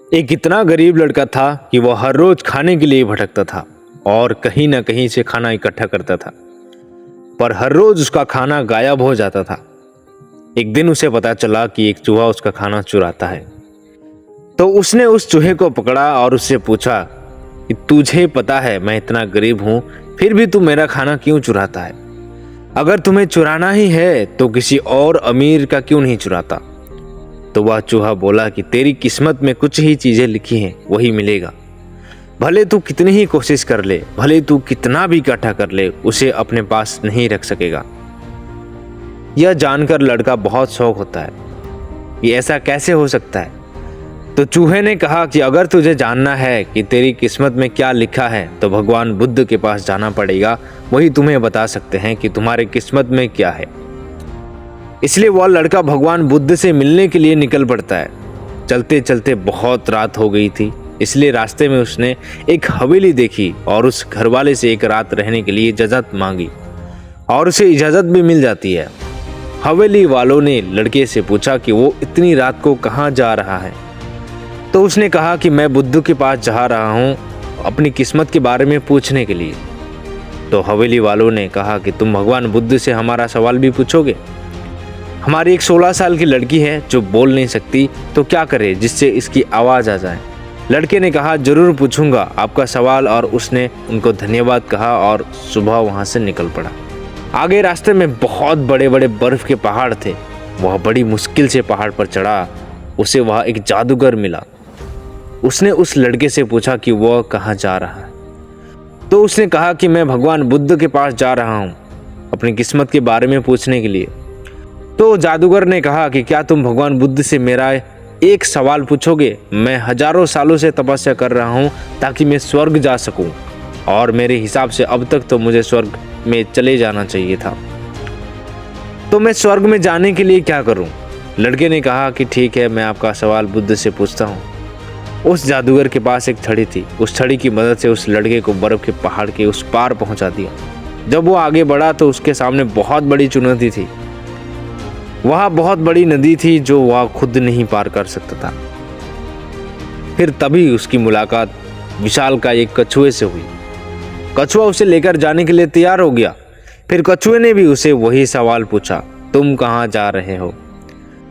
एक इतना गरीब लड़का था कि वह हर रोज खाने के लिए भटकता था और कहीं ना कहीं से खाना इकट्ठा करता था, पर हर रोज उसका खाना गायब हो जाता था। एक दिन उसे पता चला कि एक चूहा उसका खाना चुराता है। तो उसने उस चूहे को पकड़ा और उससे पूछा कि तुझे पता है मैं इतना गरीब हूं, फिर भी तू मेरा खाना क्यों चुराता है? अगर तुम्हें चुराना ही है तो किसी और अमीर का क्यों नहीं चुराता? तो वह चूहा बोला कि तेरी किस्मत में कुछ ही चीजें लिखी हैं, वही मिलेगा। भले तू कितनी ही कोशिश कर ले, भले तू कितना भी इकट्ठा कर ले, उसे अपने पास नहीं रख सकेगा। यह जानकर लड़का बहुत शौक होता है कि ऐसा कैसे हो सकता है। तो चूहे ने कहा कि अगर तुझे जानना है कि तेरी किस्मत में क्या लिखा है तो भगवान बुद्ध के पास जाना पड़ेगा, वही तुम्हें बता सकते हैं कि तुम्हारी किस्मत में क्या है। इसलिए वह लड़का भगवान बुद्ध से मिलने के लिए निकल पड़ता है। चलते चलते बहुत रात हो गई थी, इसलिए रास्ते में उसने एक हवेली देखी और उस घरवाले से एक रात रहने के लिए इजाज़त मांगी और उसे इजाज़त भी मिल जाती है। हवेली वालों ने लड़के से पूछा कि वो इतनी रात को कहाँ जा रहा है। तो उसने कहा कि मैं बुद्ध के पास जा रहा हूँ अपनी किस्मत के बारे में पूछने के लिए। तो हवेली वालों ने कहा कि तुम भगवान बुद्ध से हमारा सवाल भी पूछोगे? हमारी एक 16 साल की लड़की है जो बोल नहीं सकती, तो क्या करे जिससे इसकी आवाज़ आ जाए। लड़के ने कहा जरूर पूछूंगा आपका सवाल, और उसने उनको धन्यवाद कहा और सुबह वहाँ से निकल पड़ा। आगे रास्ते में बहुत बड़े बड़े बर्फ के पहाड़ थे। वह बड़ी मुश्किल से पहाड़ पर चढ़ा। उसे वहाँ एक जादूगर मिला। उसने उस लड़के से पूछा कि वह कहाँ जा रहा है। तो उसने कहा कि मैं भगवान बुद्ध के पास जा रहा हूँ अपनी किस्मत के बारे में पूछने के लिए। तो जादूगर ने कहा कि क्या तुम भगवान बुद्ध से मेरा एक सवाल पूछोगे? मैं हजारों सालों से तपस्या कर रहा हूँ ताकि मैं स्वर्ग जा सकूं, और मेरे हिसाब से अब तक तो मुझे स्वर्ग में चले जाना चाहिए था। तो मैं स्वर्ग में जाने के लिए क्या करूं? लड़के ने कहा कि ठीक है, मैं आपका सवाल बुद्ध से पूछता हूँ। उस जादूगर के पास एक छड़ी थी। उस छड़ी की मदद से उस लड़के को बर्फ के पहाड़ के उस पार पहुंचा दिया। जब वो आगे बढ़ा तो उसके सामने बहुत बड़ी चुनौती थी। वहाँ बहुत बड़ी नदी थी जो वह खुद नहीं पार कर सकता था। फिर तभी उसकी मुलाकात विशाल का एक कछुए से हुई। कछुआ उसे लेकर जाने के लिए तैयार हो गया। फिर कछुए ने भी उसे वही सवाल पूछा, तुम कहाँ जा रहे हो?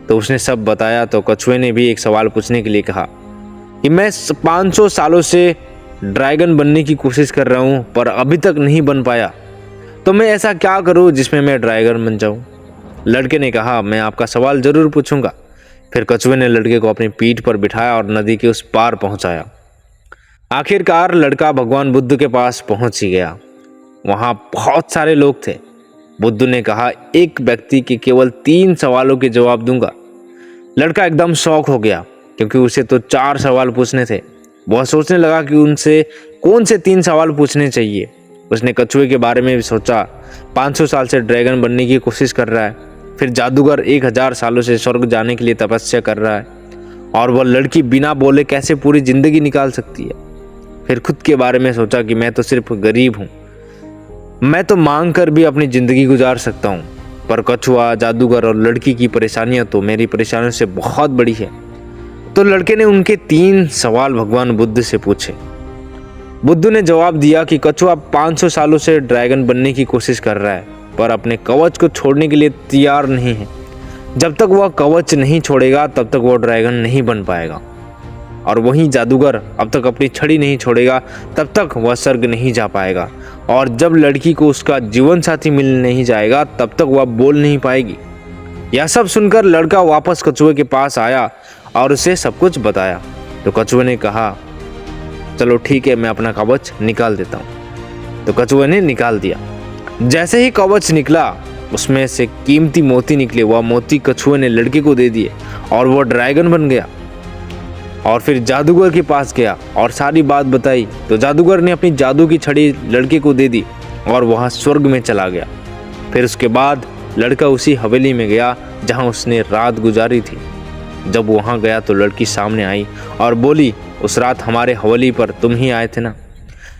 तो उसने सब बताया। तो कछुए ने भी एक सवाल पूछने के लिए कहा कि मैं 500 सालों से ड्रैगन बनने की कोशिश कर रहा हूँ पर अभी तक नहीं बन पाया, तो मैं ऐसा क्या करूँ जिसमें मैं ड्रैगन बन जाऊँ? लड़के ने कहा मैं आपका सवाल जरूर पूछूंगा। फिर कछुए ने लड़के को अपनी पीठ पर बिठाया और नदी के उस पार पहुंचाया। आखिरकार लड़का भगवान बुद्ध के पास पहुंच ही गया। वहां बहुत सारे लोग थे। बुद्ध ने कहा एक व्यक्ति के केवल 3 सवालों के जवाब दूंगा। लड़का एकदम शौक हो गया क्योंकि उसे तो 4 सवाल पूछने थे। वह सोचने लगा कि उनसे कौन से 3 सवाल पूछने चाहिए। उसने कछुए के बारे में भी सोचा। 500 साल से ड्रैगन बनने की कोशिश कर रहा है। फिर जादूगर 1000 सालों से स्वर्ग जाने के लिए तपस्या कर रहा है, और वह लड़की बिना बोले कैसे पूरी जिंदगी निकाल सकती है। फिर खुद के बारे में सोचा कि मैं तो सिर्फ गरीब हूँ, मैं तो मांग कर भी अपनी जिंदगी गुजार सकता हूँ, पर कछुआ, जादूगर और लड़की की परेशानियां तो मेरी परेशानियों से बहुत बड़ी है। तो लड़के ने उनके 3 सवाल भगवान बुद्ध से पूछे। बुद्ध ने जवाब दिया कि कछुआ 500 सालों से ड्रैगन बनने की कोशिश कर रहा है पर अपने कवच को छोड़ने के लिए तैयार नहीं है। जब तक वह कवच नहीं छोड़ेगा तब तक वह ड्रैगन नहीं बन पाएगा। और वहीं जादूगर अब तक अपनी छड़ी नहीं छोड़ेगा तब तक वह स्वर्ग नहीं जा पाएगा। और जब लड़की को उसका जीवन साथी मिल नहीं जाएगा तब तक वह बोल नहीं पाएगी। यह सब सुनकर लड़का वापस कछुए के पास आया और उसे सब कुछ बताया। तो कछुए ने कहा चलो ठीक है, मैं अपना कवच निकाल देता हूँ। तो कछुए ने निकाल दिया। जैसे ही कवच निकला उसमें से कीमती मोती निकले। वह मोती कछुए ने लड़के को दे दिए और वह ड्रैगन बन गया। और फिर जादूगर के पास गया और सारी बात बताई। तो जादूगर ने अपनी जादू की छड़ी लड़के को दे दी और वह स्वर्ग में चला गया। फिर उसके बाद लड़का उसी हवेली में गया जहां उसने रात गुजारी थी। जब वहां गया तो लड़की सामने आई और बोली उस रात हमारे हवेली पर तुम ही आए थे ना।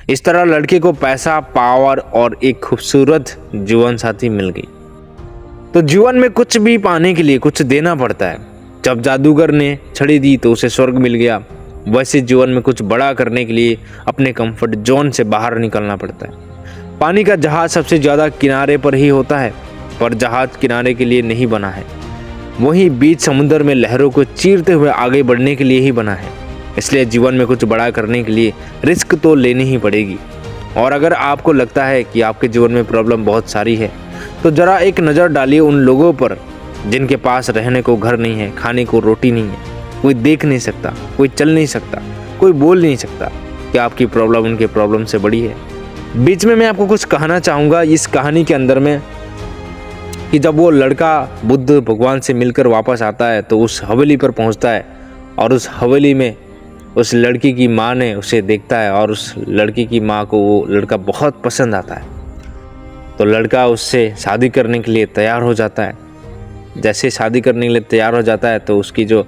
इस तरह लड़के को पैसा, पावर और एक खूबसूरत जीवन साथी मिल गई। तो जीवन में कुछ भी पाने के लिए कुछ देना पड़ता है। जब जादूगर ने छड़ी दी तो उसे स्वर्ग मिल गया, वैसे जीवन में कुछ बड़ा करने के लिए अपने कंफर्ट जोन से बाहर निकलना पड़ता है। पानी का जहाज सबसे ज़्यादा किनारे पर ही होता है, पर जहाज किनारे के लिए नहीं बना है, वहीं बीच समुद्र में लहरों को चीरते हुए आगे बढ़ने के लिए ही बना है। इसलिए जीवन में कुछ बड़ा करने के लिए रिस्क तो लेनी ही पड़ेगी। और अगर आपको लगता है कि आपके जीवन में प्रॉब्लम बहुत सारी है, तो ज़रा एक नज़र डालिए उन लोगों पर जिनके पास रहने को घर नहीं है, खाने को रोटी नहीं है, कोई देख नहीं सकता, कोई चल नहीं सकता, कोई बोल नहीं सकता कि आपकी प्रॉब्लम उनके प्रॉब्लम से बड़ी है। बीच में मैं आपको कुछ कहना चाहूँगा इस कहानी के अंदर में कि जब वो लड़का बुद्ध भगवान से मिलकर वापस आता है तो उस हवेली पर पहुँचता है और उस हवेली में उस लड़की की माँ ने उसे देखता है और उस लड़की की माँ को वो लड़का बहुत पसंद आता है। तो लड़का उससे शादी करने के लिए तैयार हो जाता है। जैसे शादी करने के लिए तैयार हो जाता है तो उसकी जो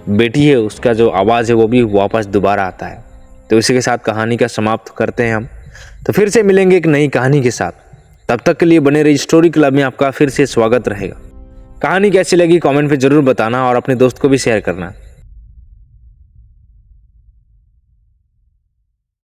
बेटी है उसका जो आवाज़ है वो भी वापस दोबारा आता है। तो इसी के साथ कहानी का समाप्त करते हैं हम। तो फिर से मिलेंगे एक नई कहानी के साथ। तब तक के लिए बने रहिए स्टोरी क्लब में, आपका फिर से स्वागत रहेगा। कहानी कैसी लगी कमेंट पे ज़रूर बताना और अपने दोस्त को भी शेयर करना।